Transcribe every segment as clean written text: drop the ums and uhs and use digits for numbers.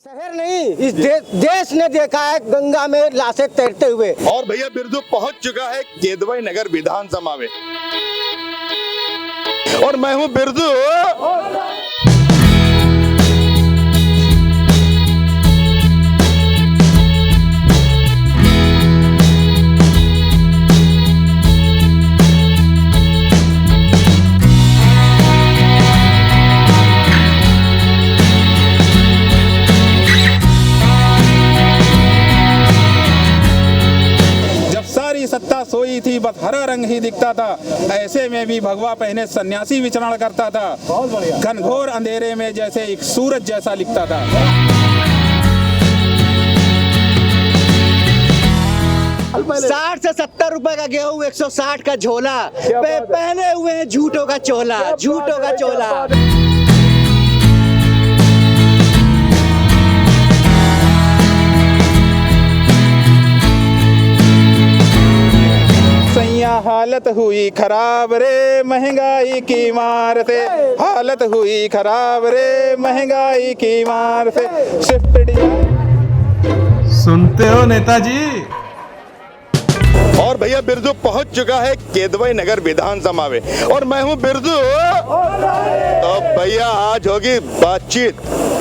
शहर नहीं इस देश ने देखा है गंगा में लाशें तैरते हुए। और भैया बिरजू पहुंच चुका है केदवई नगर विधानसभा में और मैं हूं बिरजू। सत्ता सोई थी बस हरा रंग ही दिखता था, ऐसे में भी भगवा पहने सन्यासी विचरण करता था। घनघोर अंधेरे में जैसे एक सूरज जैसा लिखता था। 60 से 70 रुपए का गेहूं, 160 का झोला, पहने हुए हैं झूठों का चोला, झूठों का चोला। हालत हुई खराब रे महंगाई की मार से, हालत हुई खराब रे महंगाई की मार से। सुनते हो नेताजी? और भैया बिरजू पहुंच चुका है केदवई नगर विधानसभा में और मैं हूं बिरजू। तो भैया आज होगी बातचीत,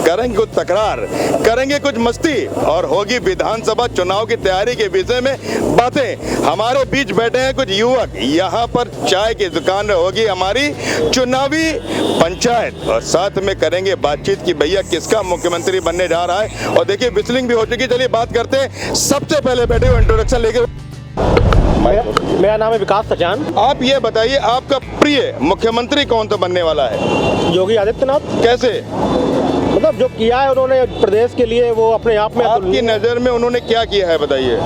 करेंगे कुछ तकरार, करेंगे कुछ मस्ती और होगी विधानसभा चुनाव की तैयारी के विषय में बातें। हमारे बीच बैठे हैं कुछ युवक, यहाँ पर चाय की दुकान होगी हमारी चुनावी पंचायत और साथ में करेंगे बातचीत कि भैया किसका मुख्यमंत्री बनने जा रहा है। और देखिए विस्लिंग भी हो चुकी, चलिए बात करते हैं। सबसे पहले बैठे हुए इंट्रोडक्शन लेके। मेरा नाम है विकास सचान। आप ये बताइए आपका प्रिय मुख्यमंत्री कौन तो बनने वाला है? योगी आदित्यनाथ। कैसे? मतलब जो किया है उन्होंने प्रदेश के लिए वो अपने आप में। आपकी नजर में उन्होंने क्या किया है बताइए?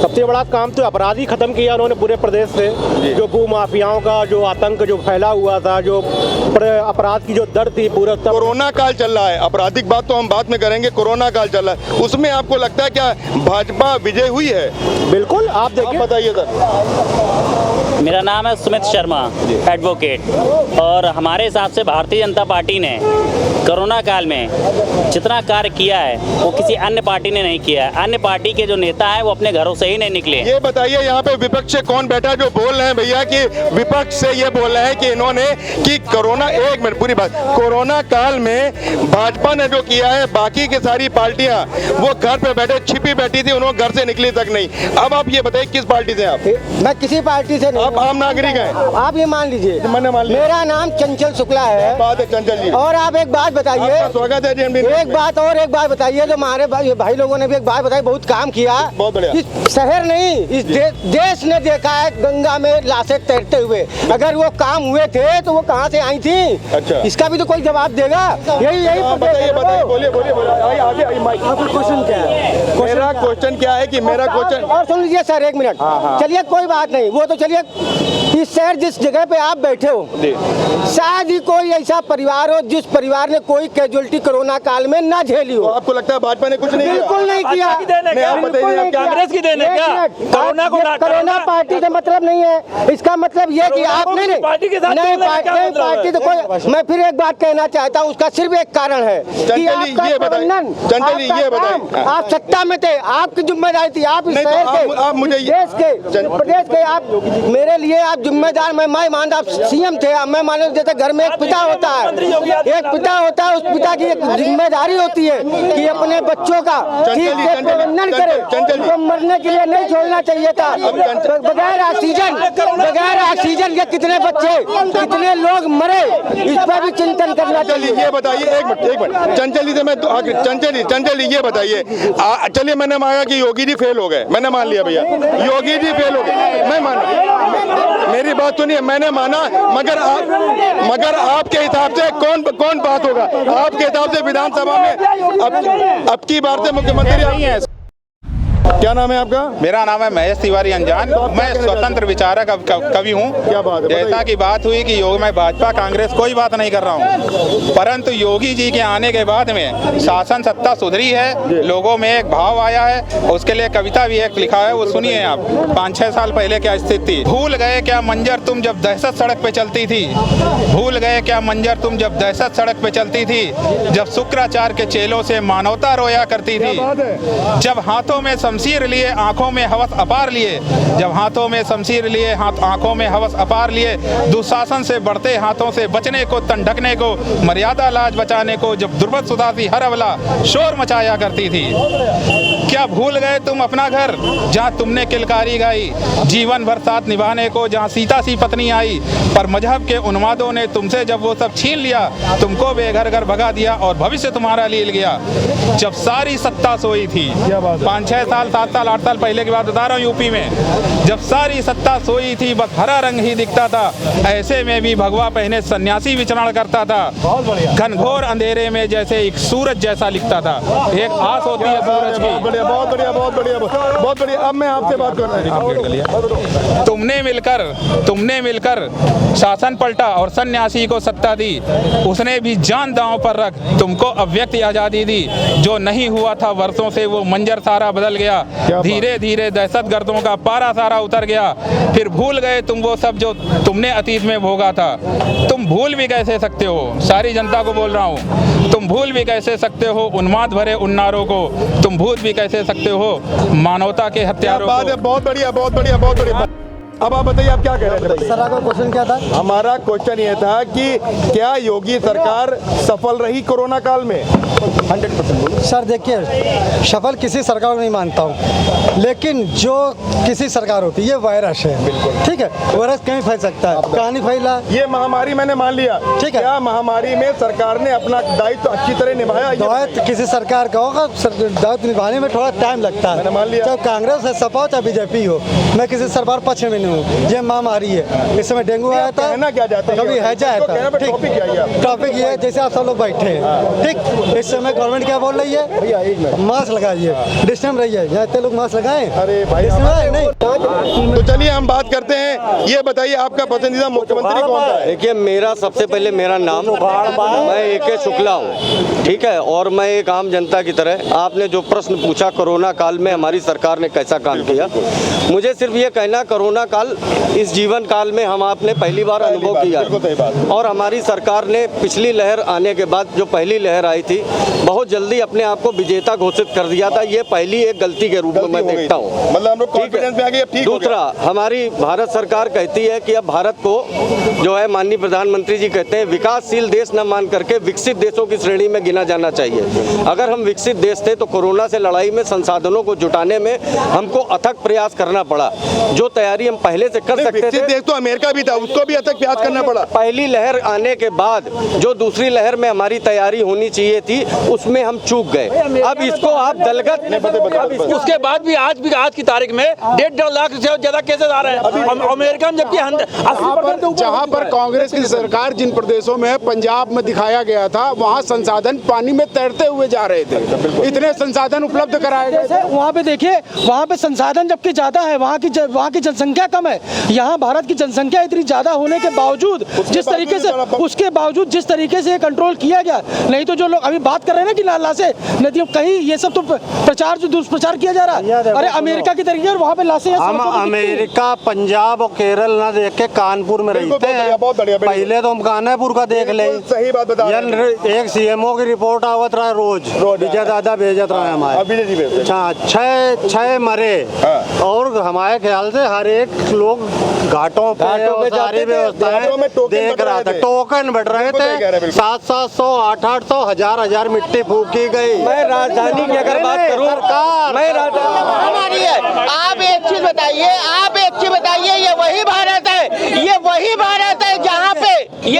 सबसे बड़ा काम तो अपराधी खत्म किया उन्होंने पूरे प्रदेश से। जो भू माफियाओं का जो आतंक जो फैला हुआ था, जो अपराध की जो दर थी पूरा। कोरोना काल चल रहा है, आपराधिक बात तो हम बाद में करेंगे। कोरोना काल चल रहा है, उसमें आपको लगता है क्या भाजपा विजय हुई है? बिल्कुल, आप देखिए। बताइए सर। मेरा नाम है सुमित शर्मा, एडवोकेट। और हमारे हिसाब से भारतीय जनता पार्टी ने कोरोना काल में जितना कार्य किया है वो किसी अन्य पार्टी ने नहीं किया है। अन्य पार्टी के जो नेता हैं वो अपने घरों से ही नहीं निकले। ये बताइए यहाँ पे विपक्ष से कौन बैठा जो बोल रहे हैं भैया कि विपक्ष से ये बोल रहे हैं कि इन्होंने कि कोरोना, एक मिनट पूरी बात, कोरोना काल में भाजपा ने जो किया है बाकी की सारी पार्टियां वो घर पे बैठे छिपी बैठी थी, उन्होंने घर से निकली तक नहीं। अब आप ये बताइए किस पार्टी से आप? मैं किसी पार्टी से नहीं। आप आम नागरिक हैं? आप ये मान लीजिए। मैंने मान लिया। मेरा नाम चंचल शुक्ला है। बात है चंचल जी। और आप एक बात बताइए। स्वागत है जी। एक बात बताइए, जो हमारे भाई लोगों ने भी एक बात बताई, बहुत काम किया। बहुत बढ़िया। इस शहर नहीं इस देश ने देखा है गंगा में लाशें तैरते हुए। अगर वो काम हुए थे तो वो कहाँ से आई थी? अच्छा, इसका भी तो कोई जवाब देगा। यही बताइए, बोलिए आपका क्वेश्चन क्या है? मेरा क्वेश्चन क्या है कि मेरा क्वेश्चन और सुन लीजिए सर, एक मिनट। चलिए कोई बात नहीं, वो तो चलिए। इस शहर जिस जगह पे आप बैठे हो, शायद ही कोई ऐसा परिवार हो जिस परिवार ने कोई कैजुअलिटी कोरोना काल में ना झेली हो। आपको लगता है भाजपा ने कुछ नहीं किया? बिल्कुल नहीं किया। कांग्रेस की देन है क्या? कोरोना पार्टी से मतलब नहीं है। इसका मतलब ये कि आप नहीं पार्टी के साथ नहीं, पार्टी तो कोई। मैं फिर एक बात कहना चाहता हूँ, उसका सिर्फ एक कारण है कि आपका प्रबंधन, आप सत्ता में थे, आपकी जिम्मेदारी थी। आप इस शहर के, आप मुझे प्रदेश के आप मेरे लिए आप जिम्मेदार। मैं मान, आप सीएम थे। मैं मानो जैसे घर में एक पिता होता है, एक पिता होता है, उस पिता की एक जिम्मेदारी होती है कि अपने बच्चों का ठीक से प्रबंधन करे। उनको मरने के लिए नहीं छोड़ना चाहिए था। बगैर ऑक्सीजन के कितने बच्चे, कितने लोग मरे, इस पर भी चिंतन करना चाहिए। ये बताइए, एक मिनट चंचल जी से मैं चंचल जी ये बताइए। चलिए मैंने माना कि योगी जी फेल हो गए, मैंने मान लिया भैया योगी जी फेल हो गए, मैं माना, मेरी बात सुनिए, मैंने माना। मगर आपके हिसाब से कौन बात होगा? आपके हिसाब से विधानसभा में अब की बार से मुख्यमंत्री नहीं है। क्या नाम है आपका? मेरा नाम है महेश तिवारी अनजान। मैं स्वतंत्र विचारक कवि हूँ। क्या बात है? जैसा कि बात हुई कि योग में भाजपा कांग्रेस कोई बात नहीं कर रहा हूँ, परंतु योगी जी के आने के बाद में शासन सत्ता सुधरी है, लोगों में एक भाव आया है। उसके लिए कविता भी एक लिखा है, वो सुनिए आप। 5-6 साल पहले क्या स्थिति थी। भूल गए क्या मंजर तुम जब दहशत सड़क पे चलती थी, भूल गए क्या मंजर तुम जब दहशत सड़क पे चलती थी, जब शुक्राचार्य के चेलों से मानवता रोया करती थी, जब हाथों में शमशीर लिए आंखों में हवस अपार लिए, जब हाथों में शमशीर लिए आंखों में हवस अपार लिए, दुशासन से बढ़ते हाथों से बचने को, तन ढकने को, मर्यादा लाज बचाने को, जब दुर्बत सुधासी हर अवला शोर मचाया करती थी। क्या भूल गए तुम अपना घर जहाँ तुमने किलकारी गाई, जीवन भर साथ निभाने को, जहाँ सीता सी पत्नी आई, पर मजहब के उन्मादों ने तुमसे जब वो सब छीन लिया, तुमको बेघर घर भगा दिया और भविष्य तुम्हारा लील गया। जब सारी सत्ता सोई थी, 5-6 साल 7 साल 8 साल पहले की बात बता रहा हूँ, यूपी में जब सारी सत्ता सोई थी, बस हरा रंग ही दिखता था, ऐसे में भी भगवा पहने सन्यासी विचरण करता था, घनघोर अंधेरे में जैसे एक सूरज जैसा लिखता था। एक आस होती है सूरज की। बहुत बढ़िया, बहुत बढ़िया, बहुत बढ़िया। अब मैं आपसे बात कर रहा हूँ। तुमने मिलकर शासन पलटा और सन्यासी को सत्ता दी, उसने भी जान दांव पर रख तुमको अव्यक्त आजादी दी। जो नहीं हुआ था वर्षों से वो मंजर सारा बदल गया, धीरे धीरे दहशत गर्दों का पारा सारा उतर गया। फिर भूल गए तुम वो सब जो तुमने अतीत में भोगा था। तुम भूल भी कैसे सकते हो, सारी जनता को बोल रहा हूँ, तुम भूल भी कैसे सकते हो उन्माद भरे उन्नारों को, तुम भूल भी कैसे सकते हो मानवता के हत्यारों को। बहुत बढ़िया, बहुत बढ़िया, बहुत बढ़िया। अब आप बताइए, आप क्या कह रहे थे? सर आपका क्वेश्चन क्या था? हमारा क्वेश्चन ये था कि क्या योगी सरकार सफल रही कोरोना काल में? 100%। सर देखिए, सफल किसी सरकार को नहीं मानता हूँ, लेकिन जो किसी सरकार होती है, ये वायरस है, बिल्कुल ठीक है, वायरस कहीं फैल सकता है, कहानी फैला। ये महामारी मैंने मान लिया, ठीक है। क्या महामारी में सरकार ने अपना दायित्व अच्छी तरह निभाया? दायित्व किसी सरकार का होगा, दायित्व निभाने में थोड़ा टाइम लगता है। मैंने मान लिया। चाहे कांग्रेस है, सपा हो, चाहे बीजेपी हो, मैं किसी सरकार पक्ष में नहीं हूँ। ये महामारी है, इस समय डेंगू आया था, कहना क्या चाहते हैं? कभी हैजा आया था। ठीक, टॉपिक ये है, जैसे आप सब लोग बैठे हैं, ठीक, इस समय गवर्नमेंट क्या बोल रही है? मास्क लगाइए, डिस्टेंस रहिए। यहाँ इतने लोग मास्क लगाएं? अरे भाई, नहीं। तो चलिए हम बात करते हैं। ये बताइए, आपका पसंदीदा मुख्यमंत्री कौन सा है? देखिए, मेरा सबसे पहले मेरा नाम, मैं AK शुक्ला हूँ, ठीक है, और मैं एक आम जनता की तरह, आपने जो प्रश्न पूछा कोरोना काल में हमारी सरकार ने कैसा काम किया, मुझे सिर्फ ये कहना, कोरोना काल इस जीवन काल में हम आपने पहली बार अनुभव किया, और हमारी सरकार ने पिछली लहर आने के बाद जो पहली लहर आई थी, बहुत जल्दी अपने आप को विजेता घोषित कर दिया था। ये पहली एक गलती के रूप में मैं देखता हूँ। मतलब हम लोग कॉन्फिडेंस में आ गए, अब ठीक हो गया। दूसरा, हमारी भारत सरकार कहती है कि अब भारत को जो है, माननीय प्रधानमंत्री जी कहते हैं, विकासशील देश न मान करके विकसित देशों की श्रेणी में गिना जाना चाहिए। अगर हम विकसित देश थे तो कोरोना से लड़ाई में संसाधनों को जुटाने में हमको अथक प्रयास करना पड़ा। जो तैयारी हम पहले से कर सकते थे, देश तो अमेरिका भी था, उसको भी अथक प्रयास करना पड़ा। पहली लहर आने के बाद जो दूसरी लहर में हमारी तैयारी होनी चाहिए थी, उसमें हम चूक गए। अब इसको आप दलगत, उसके बाद भी आज की तारीख में 1.5 लाख से ज्यादा केसेस आ रहे हैं अमेरिका में, जबकि 80% जहाँ पर कांग्रेस की सरकार जिन प्रदेशों में, पंजाब में दिखाया गया था, वहाँ संसाधन पानी में तैरते हुए जा रहे थे। इतने संसाधन उपलब्ध कराए गए। वहाँ पे देखिए, वहाँ पे संसाधन जबकि ज्यादा है, वहाँ की जनसंख्या कम है। यहाँ भारत की जनसंख्या इतनी ज्यादा होने के बावजूद जिस तरीके से कंट्रोल किया गया, नहीं तो जो लोग अभी बात कर रहे हैं ना कि लाला से नदियों, कहीं ये सब तो प्रचार जो दुष्प्रचार किया जा रहा है। अरे अमेरिका की तरीके और वहाँ पे लाशें, हम अमेरिका, पंजाब और केरल ना देख के कानपुर में रहते हैं। पहले तो हम कानपुर का देख ले। सही बात बता रहे हैं। एक CMO की रिपोर्ट आवत रहा रोज विजय दादा भेजत रहा है हमारे। 6 मरे, और हमारे ख्याल से हर एक लोग घाटों पे सारी व्यवस्थाएं देख रहा था, टोकन बढ़ रहे थे, 700 800 1000 मिट्टी फूकी गई। मैं राजधानी की अगर बात करूं, मैं हमारी है। आप एक चीज बताइए, ये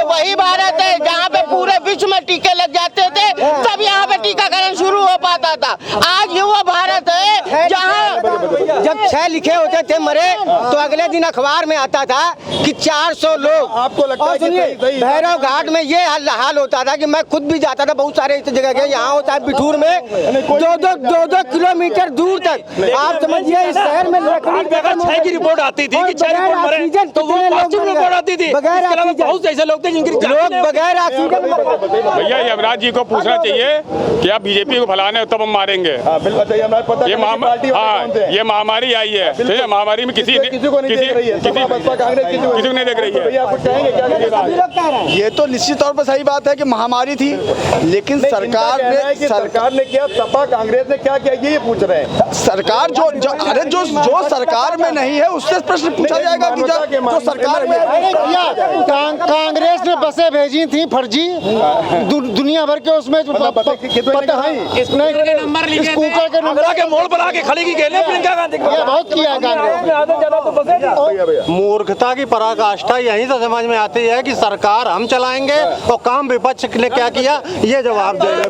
वही भारत है जहाँ पे पूरे विश्व में टीके लग जाते थे, तब यहाँ पे टीकाकरण शुरू हो पाता था। आज ये वो भारत है जहाँ जब 6 लिखे होते थे मरे, तो अगले दिन अखबार में आता था कि 400 लोग। आपको लगता है कि सुनिए, भैरव घाट में ये हाल होता था कि मैं खुद भी जाता था, बहुत सारे इस जगह के, यहाँ होता है बिठूर में 2-2 किलोमीटर दूर तक। आप समझिए इस शहर में छह की रिपोर्ट आती थी कि 6 रिपोर्ट मरे, तो वो पॉजिटिव रिपोर्ट आती थी। बहुत ऐसे लोग थे जिनकी लोग बगैर ऑक्सीजन। भैया यमराज जी को पूछना चाहिए कि आप बीजेपी को फैलाने तब हम मारेंगे। ये महामारी आई है, ठीक है, महामारी में किसी को नहीं देख रही है। ये तो निश्चित तौर पर सही बात है कि महामारी थी, लेकिन सरकार ने क्या, सपा कांग्रेस ने क्या किया, ये पूछ रहे हैं। सरकार जो सरकार में नहीं है उससे प्रश्न पूछा जाएगा कि जो सरकार में कांग्रेस ने बसें भेजी थी फर्जी दुनिया भर के, उसमें स्कूटर के आगरा के मोड़ पर आके खड़ी की गई प्रियंका गांधी को, बहुत किया कांग्रेस। मूर्खता की पराकाष्ठा यहीं से समझ में आती है कि सरकार हम चलाएंगे और काम विपक्ष ने क्या किया, ये जवाब दे रहे।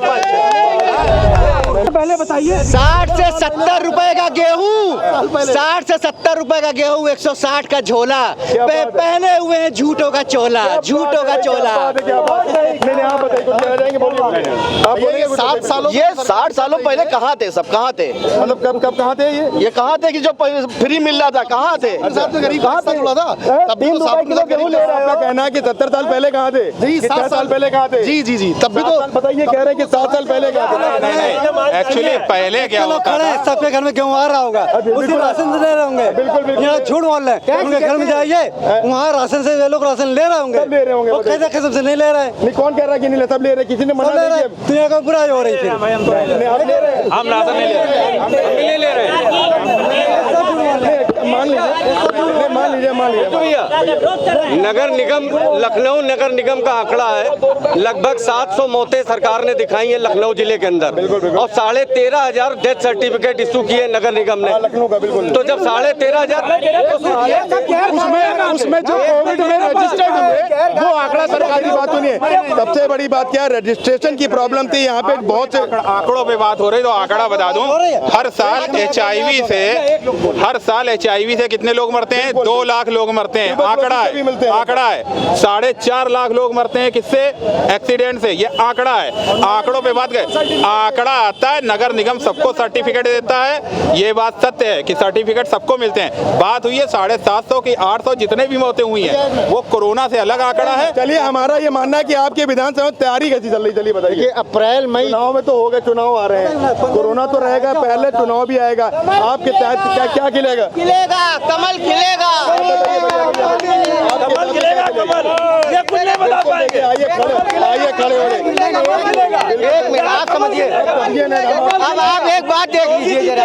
पहले बताइए 60 से 70 रुपए का गेहूँ, 60 से 70 रुपए का गेहूँ, 160 का झोला, पहने हुए हैं झूठों का चोला, झूठों का चोला। ये 60 सालों पहले कहाँ थे, सब कहाँ थे, मतलब कब कहाँ थे ये कहाँ थे कि जो फ्री मिल रहा था, कहाँ थे? कहाँ कहना है कि 70 साल पहले कहाँ थे जी, 7 साल पहले कहाँ थे जी, तब भी तो बताइए, कह रहे हैं कि 7 साल पहले कहाँ थे। एक्चुअली पहले क्या होता था, सबके घर में गेहूँ आ रहा होगा, उसी राशन से ले रहे होंगे। बिल्कुल यहाँ झूठ बोल रहे हैं, उनके घर में जाइए, वहाँ राशन से वे लोग राशन ले रहे होंगे, वो कैसे किस्म से नहीं ले रहे। नहीं, कौन कह रहा है कि नहीं ले, सब ले रहे, किसी ने मना नहीं किया। तो यहाँ का बुराई हो रही थी। आप ले रहे हैं, हम राशन नहीं ले रहे, हम नहीं ले रहे। मान लीजिए नगर निगम, लखनऊ नगर निगम का आंकड़ा है लगभग 700 मौतें सरकार ने दिखाई है लखनऊ जिले के अंदर, और 13,500 डेथ सर्टिफिकेट इशू किए नगर निगम ने लखनऊ का। बिल्कुल, तो जब 13,500 उसमें जो कोविड में रजिस्टर्ड हुए वो आंकड़ा सरकारी बात तो नहीं है। सबसे बड़ी बात क्या है, रजिस्ट्रेशन की प्रॉब्लम थी यहाँ पे, बहुत से आंकड़ों पे बात हो रही, तो आंकड़ा बता दूं, हर साल HIV से कितने लोग मरते हैं, 2 लाख लोग मरते हैं। आंकड़ा है 4.5 लाख लोग मरते हैं किससे, एक्सीडेंट से, ये आंकड़ा है। आंकड़ों पे बात करें, आंकड़ा आता है, नगर निगम सबको सर्टिफिकेट देता है, ये बात सत्य है कि सर्टिफिकेट सबको मिलते हैं। बात हुई है 750 की 800 जितने भी मौतें हुई हैं वो कोरोना से अलग आंकड़ा है। चलिए, हमारा ये मानना है कि आपके विधानसभा में तैयारी कैसी चल रही, चलिए बताइए। अप्रैल मई चुनाव में तो हो गए, चुनाव आ रहे हैं, कोरोना तो रहेगा, पहले चुनाव भी आएगा, आपके तहत क्या खिलेगा? कमल खिलेगा, कमल खिलेगा, कमल, ये कुछ नहीं बता पाएंगे। आइए खड़े हो गए। एक मिनट आप समझिए, अब आप एक बात देख लीजिए जरा,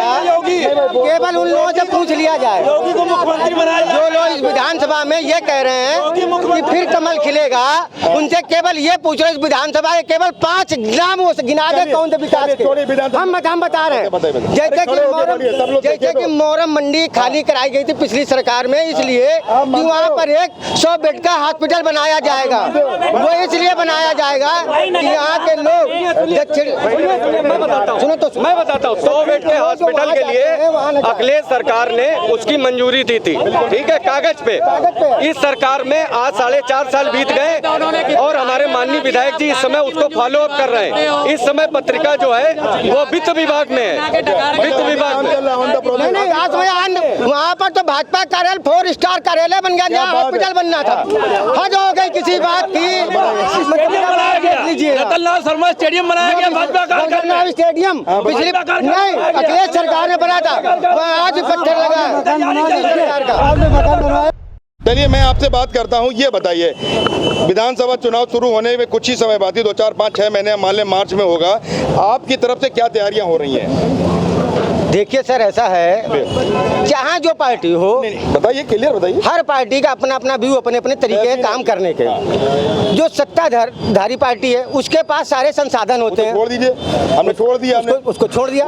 केवल उन लोगों से पूछ लिया जाए योगी को मुख्यमंत्री बनाया, जो लोग इस विधानसभा में ये कह रहे हैं कि फिर कमल खिलेगा, उनसे केवल ये पूछ रहे, इस विधानसभा के केवल 5 नाम गिना दे कौन से विकास के, हम बता रहे हैं। जैसे कि मोरम मंडी खाली कराई गई थी पिछली सरकार में, इसलिए कि वहाँ पर एक 100 बेड का हॉस्पिटल बनाया जाएगा, वो इसलिए बनाया जाएगा कि यहाँ के लोग, सुनो तो मैं बताता हूँ, 100 बेड के हॉस्पिटल के लिए अखिलेश सरकार ने उसकी मंजूरी दी थी, ठीक है, कागज पे। इस सरकार में आज 4.5 साल बीत गए और हमारे माननीय विधायक जी इस समय उसको फॉलो अप कर रहे हैं। इस समय पत्रिका जो है वो वित्त विभाग में है, वित्त विभाग में। नहीं, आज वहाँ पर तो भाजपा कार्यालय 4 स्टार कार्यालय बन गया, जहाँ हॉस्पिटल बनना था। हद हो गई किसी बात की। लीजिए, रतनलाल शर्मा स्टेडियम बनाया गया, भाजपा का स्टेडियम पिछली नहीं अखिलेश सरकार ने बना था, वहाँ आज पत्थर लगा। चलिए, मैं आपसे बात करता हूँ, ये बताइए, विधानसभा चुनाव शुरू होने में कुछ ही समय बाद ही 2, 4, 5, 6 महीने मान लें मार्च में होगा, आपकी तरफ से क्या तैयारियां हो रही हैं? देखिए सर, ऐसा है, जहाँ जो पार्टी हो, बताइए, क्लियर बताइए। हर पार्टी का अपना अपना व्यू, अपने अपने तरीके काम करने के। जो सत्ताधारी पार्टी है उसके पास सारे संसाधन होते हैं, छोड़ दीजिए, हमने छोड़ दिया, उसको छोड़ दिया।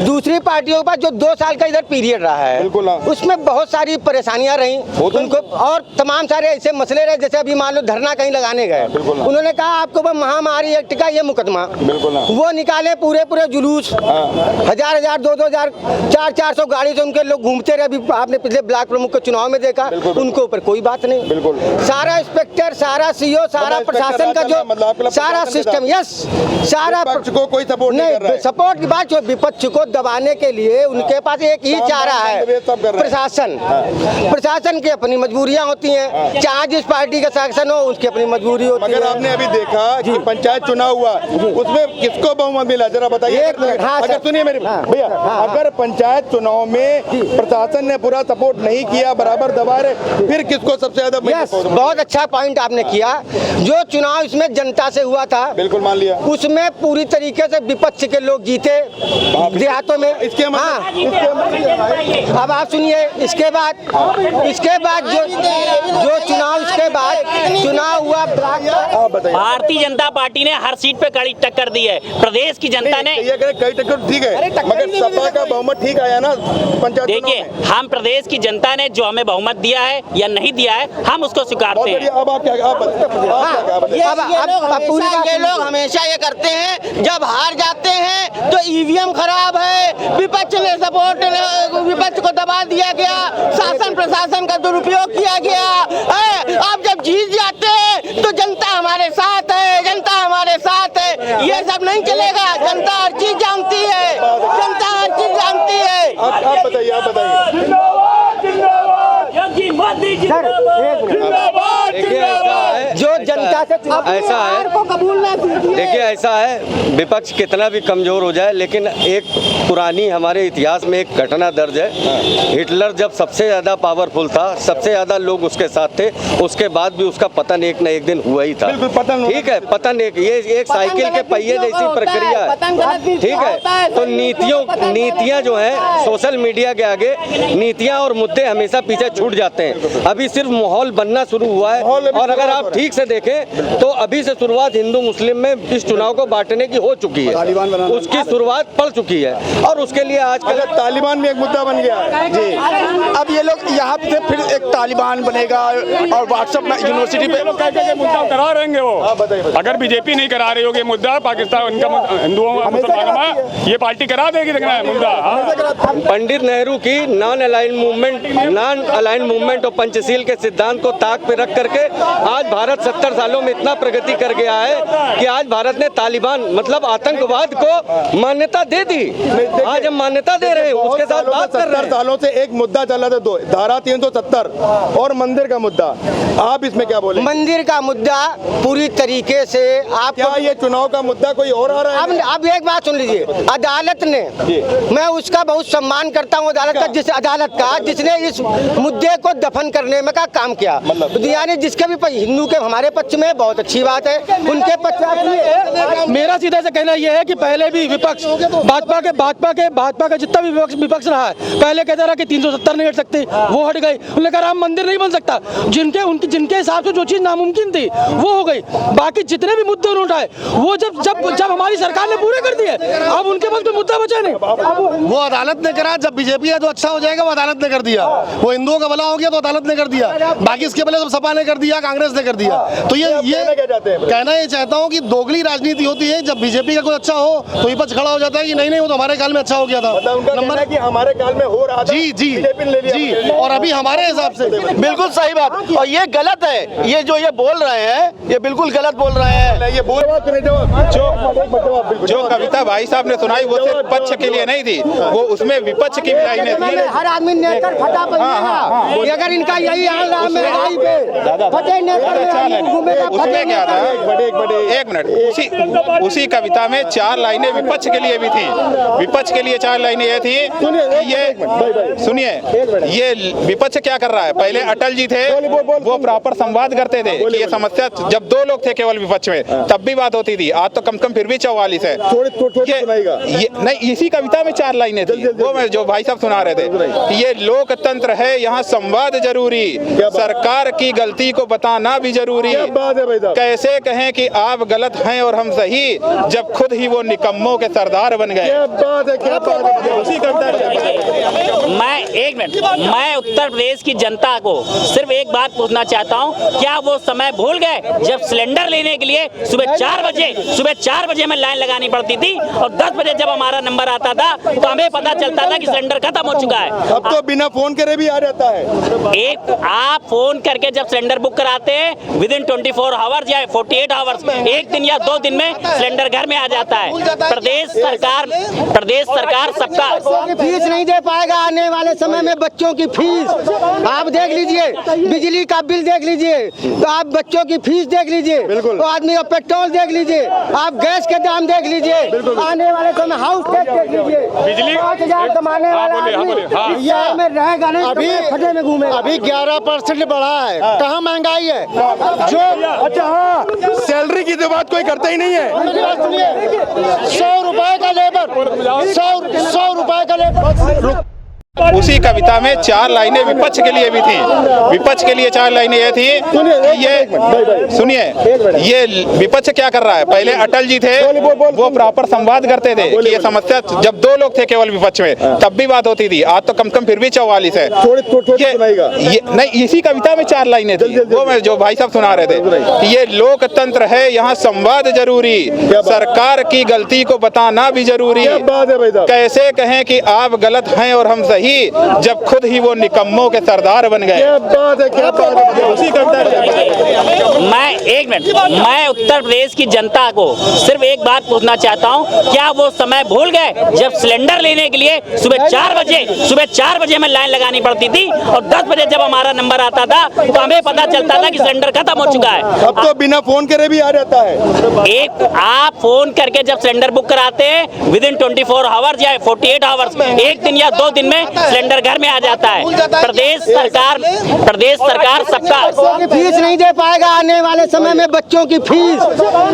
दूसरी पार्टियों के पास जो 2 साल का इधर पीरियड रहा है, बिल्कुल, उसमें बहुत सारी परेशानियां रही उनको, और तमाम सारे ऐसे मसले रहे, जैसे अभी मान लो धरना कहीं लगाने गए, उन्होंने कहा आपको महामारी एक्ट का ये मुकदमा, वो निकाले पूरे जुलूस, 1000, 2 400 गाड़ी से उनके लोग घूमते रहे। अभी आपने पिछले ब्लॉक प्रमुख के चुनाव में देखा, उनके ऊपर कोई बात नहीं। बिल्कुल सारा इंस्पेक्टर, सारा सीओ, सारा प्रशासन का जो सारा सिस्टम, यस, सारा विपक्ष को कोई सपोर्ट नहीं कर रहा है। सपोर्ट की बात, जो विपक्ष को दबाने के लिए उनके पास एक ही चारा है, प्रशासन। प्रशासन की अपनी मजबूरियां होती हैं, चाहे जिस पार्टी का शासन हो उसकी अपनी मजबूरी होती है। मगर आपने अभी देखा कि पंचायत चुनाव हुआ, उसमें किसको बहुमत मिला, जरा बताइए। अगर सुनिए मेरी भैया, अगर पंचायत चुनाव में प्रशासन ने पूरा सपोर्ट नहीं किया, बराबर दबा रहे, फिर किसको सबसे ज्यादा? बहुत अच्छा पॉइंट आपने किया। जो चुनाव इसमें जनता से हुआ था, बिल्कुल मान लिया, उसमें पूरी तरीके से विपक्ष के लोग जीते देहातों में। इसके अब आप सुनिए, इसके बाद जो चुनाव, इसके बाद चुनाव हुआ, भारतीय जनता पार्टी ने हर सीट पे कड़ी टक्कर दी है। प्रदेश की जनता ने ये कई टक्कर ठीक है, मगर सपा का बहुमत ठीक आया ना पंचायत। देखिए, हम प्रदेश की जनता ने जो हमें बहुमत दिया है या नहीं दिया है, हम उसको स्वीकारते हैं। अब आप क्या ये लोग हमेशा ये करते हैं, जब हार जाते हैं तो ईवीएम खराब है, विपक्ष ने सपोर्ट, विपक्ष को दबा दिया गया, शासन प्रशासन का दुरुपयोग किया गया। आप जब जीत जाते हैं तो जनता हमारे साथ है, जनता हमारे साथ है। ये सब नहीं चलेगा, जनता हर चीज जानती है, जनता हर चीज जानती है। आप बताइए, आप बताइए। जो जनता से ऐसा है, कबूल ना देखिए ऐसा है, विपक्ष कितना भी कमजोर हो जाए, लेकिन एक पुरानी हमारे इतिहास में एक घटना दर्ज है। हिटलर जब सबसे ज्यादा पावरफुल था, सबसे ज्यादा लोग उसके साथ थे, उसके बाद भी उसका पतन एक न एक दिन हुआ ही था। ठीक है, पतन ये एक साइकिल के पहिए जैसी प्रक्रिया है। ठीक है, तो नीतियां जो है, सोशल मीडिया के आगे नीतियां और मुद्दे हमेशा पीछे छूट जाते हैं। अभी सिर्फ माहौल बनना शुरू हुआ है, और अगर आप ठीक से देखें तो अभी से शुरुआत हिंदू मुस्लिम में इस चुनाव को बांटने की हो चुकी है, उसकी शुरुआत पड़ चुकी है, और उसके लिए आजकल तालिबान में एक मुद्दा बन गया है जी। अब ये लोग यहाँ पे फिर एक तालिबान बनेगा, और व्हाट्सएप में यूनिवर्सिटी पे मुद्दा करा रहेंगे वो। अगर बीजेपी नहीं करा रही होगी मुद्दा, पाकिस्तान उनका हिंदुओं मुसलमानों में ये पार्टी करा देगी मुद्दा। पंडित नेहरू की नॉन अलाइन मूवमेंट और पंचशील के सिद्धांत को ताक पे रख करके आज भारत 70 सालों में इतना प्रगति कर गया है कि आज भारत ने तालिबान मतलब आतंकवाद को मान्यता दे दी। आज हम मान्यता दे रहे हैं, उसके साथ बात कर रहे हैं। 70 सालों से एक मुद्दा चला था, दो धारा 370 और मंदिर का मुद्दा। आप इसमें क्या बोले? मंदिर का मुद्दा पूरी तरीके से आप, क्या ये चुनाव का मुद्दा कोई और आ रहा है? अब एक बात सुन लीजिए, अदालत ने, मैं उसका बहुत सम्मान करता हूँ अदालत का जिसने इस मुद्दे को दफन करने में का काम किया, यानी जिसके भी हिंदू के हमारे पक्ष में बहुत अच्छी बात है, उनके पक्ष। मेरा सीधा से कहना यह है कि पहले भी विपक्ष भाजपा का जितना भी विपक्ष रहा है, पहले कहता रहा कि 370 नहीं हट सकते, वो हट गए। उन्होंने कहा राम मंदिर नहीं बन सकता, जिनके हिसाब से जो चीज नामुमकिन थी वो हो गई। बाकी जितने भी मुद्दे उन्होंने उठाए वो जब हमारी सरकार ने पूरे कर दिए, अब उनके पास कोई मुद्दा बचा नहीं। वो अदालत ने करा, जब बीजेपी है तो अच्छा हो जाएगा, वो अदालत ने कर दिया। वो हिंदुओं का भला हो गया तो अदालत ने कर दिया, बाकी इसके पहले सब सपा ने कर दिया, कांग्रेस ने कर दिया। तो ये कहना ये चाहता हूँ कि दोगली राजनीति होती है। जब बीजेपी का कुछ अच्छा हो तो विपक्ष खड़ा हो जाता है कि नहीं वो तो हमारे काल में अच्छा हो गया था। नंबर है कि हमारे काल में हो रहा था, जी, और अभी हमारे हिसाब से बिल्कुल सही बात। और ये गलत है, ये जो ये बोल रहे हैं ये बिल्कुल गलत बोल रहे हैं। ये बोल जो कविता भाई साहब ने सुनाई वो सिर्फ पक्ष के लिए नहीं थी, वो उसमें विपक्ष की भी लाइनें थी। हर आदमी नेकर फटा बनेगा, अगर इनका यही हाल रहा महंगाई पे फटे नेकर घूमेगा। उसमें क्या था, एक मिनट, उसी कविता में 4 लाइनें विपक्ष के लिए भी थी। विपक्ष के लिए 4 लाइनें ये थी, ये सुनिए, ये विपक्ष क्या कर रहा है। पहले अटल जी थे, वो प्रॉपर संवाद करते थे कि ये समस्या, जब 2 लोग थे केवल विपक्ष में तब भी बात होती थी, आज तो कम से कम फिर भी 44 है। ये नहीं, इसी कविता में 4 लाइनें थी, वो मैं जो भाई साहब सुना रहे थे कि ये लोकतंत्र है, यहाँ संवाद जरूरी, सरकार की गलती को बताना भी जरूरी, बात है भाई साहब। कैसे कहें कि आप गलत हैं और हम सही, जब खुद ही वो निकम्मों के सरदार बन गए। क्या बात है, क्या बात है। उसी कविता मैं एक मिनट, मैं उत्तर प्रदेश की जनता को सिर्फ एक बात पूछना चाहता हूं, क्या वो समय भूल गए जब सिलेंडर लेने के लिए सुबह 4 बजे में लाइन लगानी पड़ती थी और 10 बजे जब हमारा नंबर आता था तो हमें पता चलता था कि सिलेंडर खत्म हो चुका है। अब तो बिना फोन करे भी आ जाता है। एक आप फोन करके जब सिलेंडर बुक कराते हैं विद इन 24 आवर्स या 48 आवर्स, एक दिन या 2 दिन में सिलेंडर घर में आ जाता है। प्रदेश सरकार सबका फीस नहीं दे पाएगा आने वाले समय में, बच्चों की फीस आप देख लीजिए, बिजली का बिल देख लीजिए, तो आप बच्चों की फीस देख लीजिए, तो आदमी का पेट्रोल देख लीजिए, आप गैस के दाम देख लीजिए, आने वाले समय हाउस टैक्स देख लीजिए। बिजली 5,000 कमाने वाला आदमी शहर में रहेगा नहीं, अभी खड्डे में घूमेगा। अभी 11% बढ़ा है। कहाँ महंगाई है? जो अच्छा हाँ, सैलरी की तो बात कोई करता ही नहीं है। 100 रुपए का लेबर, 100 रुपए का लेबर। उसी कविता में 4 लाइनें विपक्ष के लिए भी थी। विपक्ष के लिए 4 लाइनें ये थी, ये सुनिए, ये विपक्ष क्या कर रहा है। पहले अटल जी थे, वो प्रॉपर संवाद करते थे कि ये समस्या, जब 2 लोग थे केवल विपक्ष में तब भी बात होती थी, आज तो कम से कम फिर भी 44 है। ये नहीं, इसी कविता में 4 लाइनें थी, वो मैं जो भाई साहब सुना रहे थे कि ये लोकतंत्र है, यहाँ संवाद जरूरी, सरकार की गलती को बताना भी जरूरी। कैसे कहें कि आप गलत हैं और हम सही, जब खुद ही वो निकम्मों के सरदार बन गए। क्या बात है, क्या बात है। उसी कविता मैं एक मिनट, मैं उत्तर प्रदेश की जनता को सिर्फ एक बात पूछना चाहता हूं, क्या वो समय भूल गए जब सिलेंडर लेने के लिए सुबह 4 बजे में लाइन लगानी पड़ती थी और 10 बजे जब हमारा नंबर आता था तो हमें पता चलता था कि सिलेंडर खत्म हो चुका है। अब तो बिना फोन करे भी आ जाता है। एक आप फोन करके जब सिलेंडर बुक कराते हैं विद इन 24 आवर्स या 48 आवर्स, एक दिन या 2 दिन में सिलेंडर घर में आ जाता है। प्रदेश सरकार सबका फीस नहीं दे पाएगा आने वाले समय में, बच्चों की फीस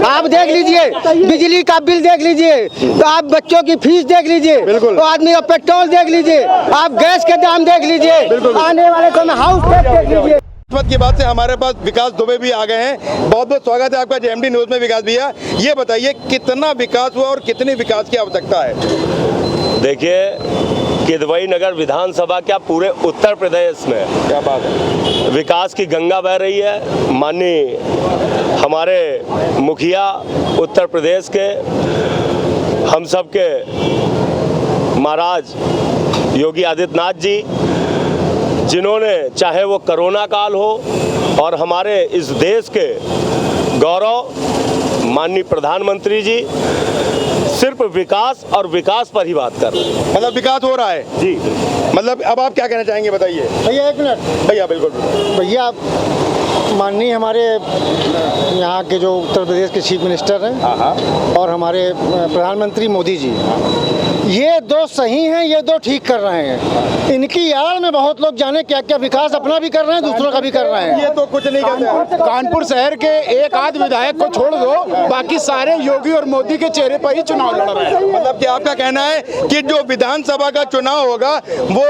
आप देख लीजिए, बिजली का बिल देख लीजिए, तो आप बच्चों की फीस देख लीजिए, तो आदमी का पेट्रोल देख लीजिए, आप गैस के दाम देख लीजिए, आने वाले समय हाउस टैक्स देख लीजिए। की बात से हमारे पास विकास दुबे भी आ गए हैं। बहुत बहुत स्वागत है आपका जेएमडी न्यूज में विकास भैया। ये बताइए कितना विकास हुआ और कितनी विकास की आवश्यकता है। देखिए, किदवई नगर विधानसभा क्या पूरे उत्तर प्रदेश में क्या बात है, विकास की गंगा बह रही है। माननीय हमारे मुखिया उत्तर प्रदेश के, हम सब के महाराज योगी आदित्यनाथ जी, जिन्होंने चाहे वो कोरोना काल हो और हमारे इस देश के गौरव माननीय प्रधानमंत्री जी, सिर्फ विकास और विकास पर ही बात कर रहे हैं। मतलब विकास हो रहा है जी। मतलब अब आप क्या कहना चाहेंगे, बताइए भैया 1 मिनट। भैया। बिल्कुल भैया, माननीय हमारे यहाँ के जो उत्तर प्रदेश के चीफ मिनिस्टर हैं और हमारे प्रधानमंत्री मोदी जी, ये 2 सही हैं, ये 2 ठीक कर रहे हैं। इनकी आड़ में बहुत लोग जाने क्या क्या विकास अपना भी कर रहे हैं, दूसरों का भी कर रहे हैं। ये तो कुछ नहीं करते। कानपुर शहर के एक आध विधायक को छोड़ दो, बाकी सारे योगी और मोदी के चेहरे पर ही चुनाव लड़ रहे हैं। मतलब कि आपका कहना है कि जो विधानसभा का चुनाव होगा वो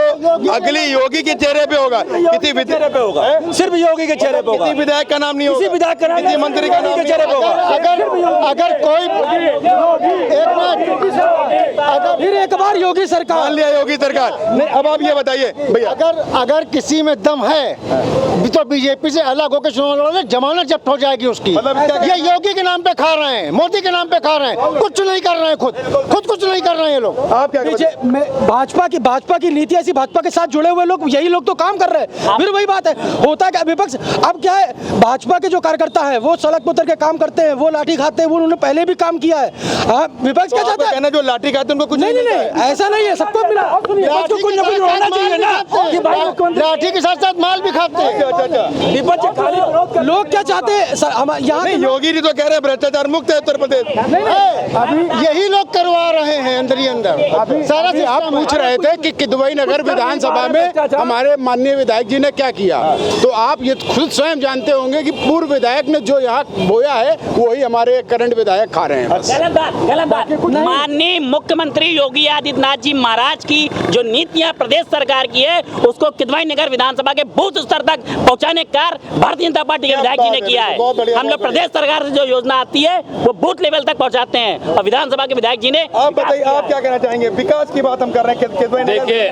अगली योगी के चेहरे पे होगा, किसी चेहरे पे होगा, सिर्फ योगी के चेहरे पे होगा, किसी विधायक का नाम नहीं होगा, किसी विधायक का नाम, किसी मंत्री का नाम के चेहरे पे होगा। अगर कोई फिर एक बार योगी सरकार, मान लिया योगी सरकार। नहीं, अब आप ये बताइए भैया, अगर किसी में दम है तो बीजेपी से अलग होकर चुनाव लड़ोगे, जमानत जब्त हो जाएगी उसकी। ये योगी के नाम पे खा रहे हैं, मोदी के नाम पे खा रहे हैं, कुछ नहीं कर रहे हैं, खुद कुछ नहीं कर रहे हैं ये लोग। आप क्या भाजपा की नीति ऐसी, भाजपा के साथ जुड़े हुए लोग, यही लोग तो काम कर रहे हैं। फिर वही बात है, होता क्या विपक्ष, अब क्या है, भाजपा के जो कार्यकर्ता है वो सड़क पर उतर के काम करते हैं, वो लाठी खाते हैं, वो उन्होंने पहले भी काम किया है। विपक्ष क्या चाहता है, जो लाठी खाते उनको कुछ नहीं, ऐसा नहीं है, सबको मिला। लाठी के साथ साथ माल भी खाते हैं। लोग क्या चाहते हैं यहाँ, योगी जी तो कह रहे हैं भ्रष्टाचार मुक्त है उत्तर प्रदेश। अभी यही लोग करवा रहे हैं अंदर ही अंदर सारा। आप पूछ रहे थे कि किदवई नगर विधानसभा में हमारे माननीय विधायक जी ने क्या किया, तो आप ये खुद स्वयं जानते होंगे कि पूर्व विधायक ने जो यहाँ बोया है वही हमारे करंट विधायक खा रहे हैं। गलत बात। माननीय मुख्यमंत्री योगी आदित्यनाथ जी महाराज की जो नीतियां प्रदेश सरकार की है उसको किदवई नगर विधानसभा के बूथ स्तर तक पहुंचाने का कार्य भारतीय जनता पार्टी के विधायक जी ने किया है। हम लोग प्रदेश सरकार से जो योजना आती है वो बूथ लेवल तक पहुंचाते हैं और विधानसभा के विधायक जी ने। आप बताइए, आप क्या कहना चाहेंगे? विकास की बात हम कर रहे हैं। देखिए,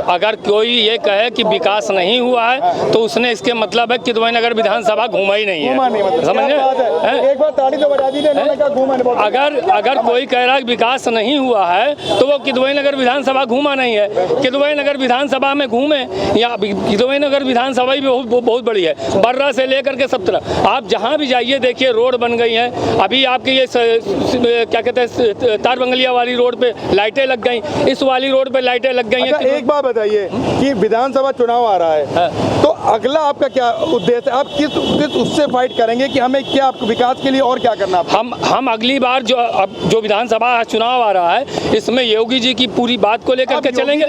अगर कोई ये कहे कि विकास नहीं हुआ है तो उसने इसके मतलब है किदवई नगर विधानसभा घूमा ही नहीं है। समझे? एक बार ताली तो बजा दीजिए। अगर कोई कह रहा है विकास नहीं हुआ है तो वो किदवई नगर विधानसभा घूमा नहीं है। किदवई नगर विधानसभा में घूमे या किदवई नगर विधानसभा भी बहुत बड़ी है, बर्रा से लेकर के सब तरह। आप जहाँ भी जाइए देखिए रोड बन गई हैं। अभी आपके ये क्या कहते हैं तार बंगलिया वाली रोड पे लाइटें लग गई, इस वाली रोड पे लाइटें लग गई हैं। एक बात बताइए कि विधानसभा चुनाव आ रहा है तो अगला आपका क्या उद्देश्य है? आप किस उससे फाइट करेंगे कि हमें क्या विकास के लिए और क्या करना? हम अगली बार जो विधानसभा चुनाव आ रहा है इसमें योगी जी की पूरी बात को लेकर के चलेंगे।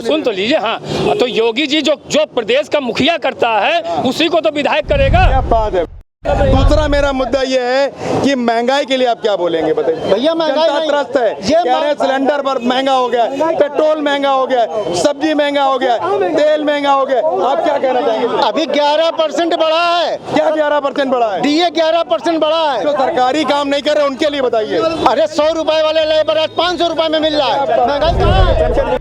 सुन तो लीजिए। हाँ, तो योगी जी जो प्रदेश का मुखिया करता है उसी को तो विधायक करेगा। क्या बात है। दूसरा मेरा मुद्दा ये है कि महंगाई के लिए आप क्या बोलेंगे? बताइए भैया, महंगाई त्रस्त है, कह रहे हैं सिलेंडर पर महंगा हो गया, पेट्रोल महंगा हो गया, सब्जी महंगा हो गया, तेल महंगा हो गया। आप क्या कहना चाहेंगे? अभी 11% बढ़ा है। क्या 11% बढ़ा है? DA 11% बढ़ा है। जो सरकारी काम नहीं कर रहे उनके लिए बताइए। अरे 100 रुपए वाले लेबर आज 500 रुपए में मिल रहा है। महंगाई कहाँ है?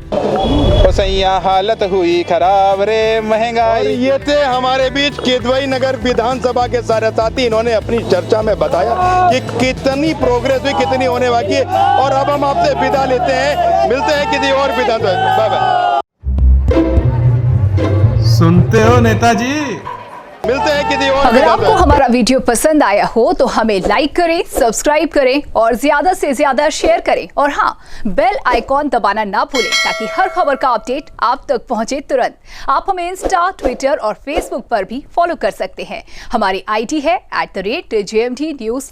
सैया हालत हुई खराब रे महंगाई। ये थे हमारे बीच किदवई नगर विधानसभा के सारे साथी। इन्होंने अपनी चर्चा में बताया कि कितनी प्रोग्रेस हुई, कितनी होने बाकी है। और अब हम आपसे विदा लेते हैं, मिलते हैं किसी और विधानसभा। Bye bye. सुनते हो नेताजी? मिलते हैं किसी और। अगर आपको हमारा वीडियो पसंद आया हो तो हमें लाइक करें, सब्सक्राइब करें और ज्यादा से ज्यादा शेयर करें। और हाँ, बेल आइकॉन दबाना ना भूलें ताकि हर खबर का अपडेट आप तक पहुंचे तुरंत। आप हमें इंस्टा, ट्विटर और फेसबुक पर भी फॉलो कर सकते हैं। हमारी ID है @JMT News।